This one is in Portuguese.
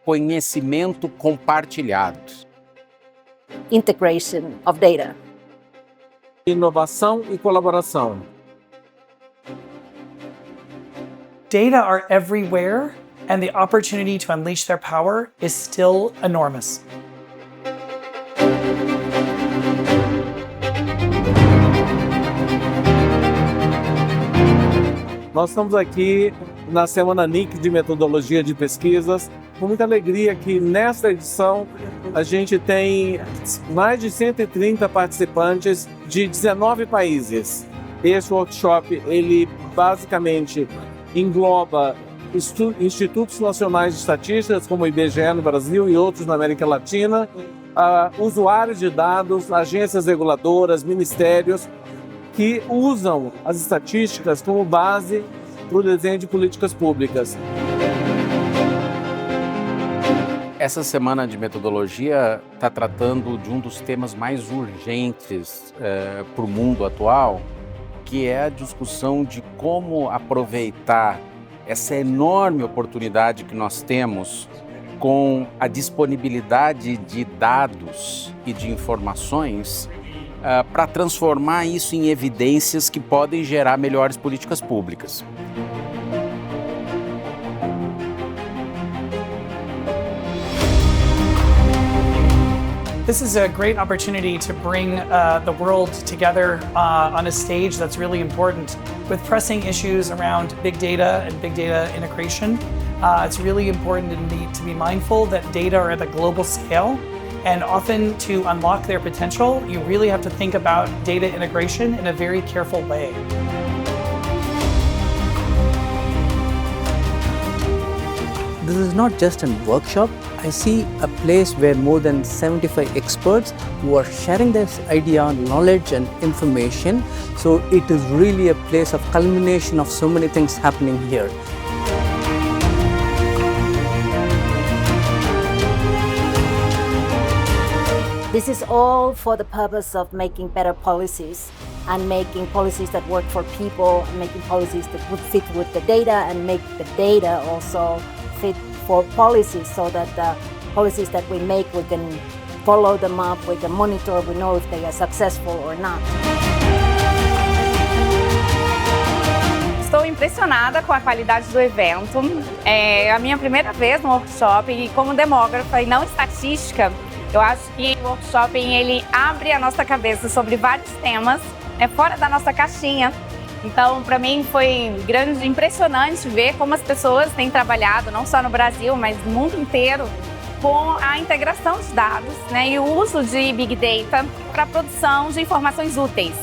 Conhecimento compartilhado. Integration of data. Inovação e colaboração. Data are everywhere, and the opportunity to unleash their power is still enormous. Nós estamos aqui na Semana NIC de Metodologia de Pesquisas, com muita alegria que nesta edição a gente tem mais de 130 participantes de 19 países. Esse workshop, ele basicamente engloba institutos nacionais de estatísticas, como o IBGE no Brasil e outros na América Latina, usuários de dados, agências reguladoras, ministérios, que usam as estatísticas como base para o desenho de políticas públicas. Essa semana de metodologia está tratando de um dos temas mais urgentes para o mundo atual, que é a discussão de como aproveitar essa enorme oportunidade que nós temos com a disponibilidade de dados e de informações para transformar isso em evidências que podem gerar melhores políticas públicas. This is a great opportunity to bring the world together on a stage that's really important with pressing issues around big data and big data integration. It's really important to be mindful that data are at a global scale, and often to unlock their potential, you really have to think about data integration in a very careful way. This is not just a workshop. I see a place where more than 75 experts who are sharing this idea, knowledge and information. So it is really a place of culmination of so many things happening here. This is all for the purpose of making better policies and making policies that work for people, and making policies that would fit with the data and make the data also fit for policies, so that the policies that we make, we can follow them up, we can monitor, we know if they are successful or not. Estou impressionada com a qualidade do evento. É a minha primeira vez no workshop e como demógrafa e não estatística, eu acho que o workshop ele abre a nossa cabeça sobre vários temas, fora da nossa caixinha. Então, para mim foi impressionante ver como as pessoas têm trabalhado, não só no Brasil, mas no mundo inteiro, com a integração de dados, e o uso de Big Data para a produção de informações úteis.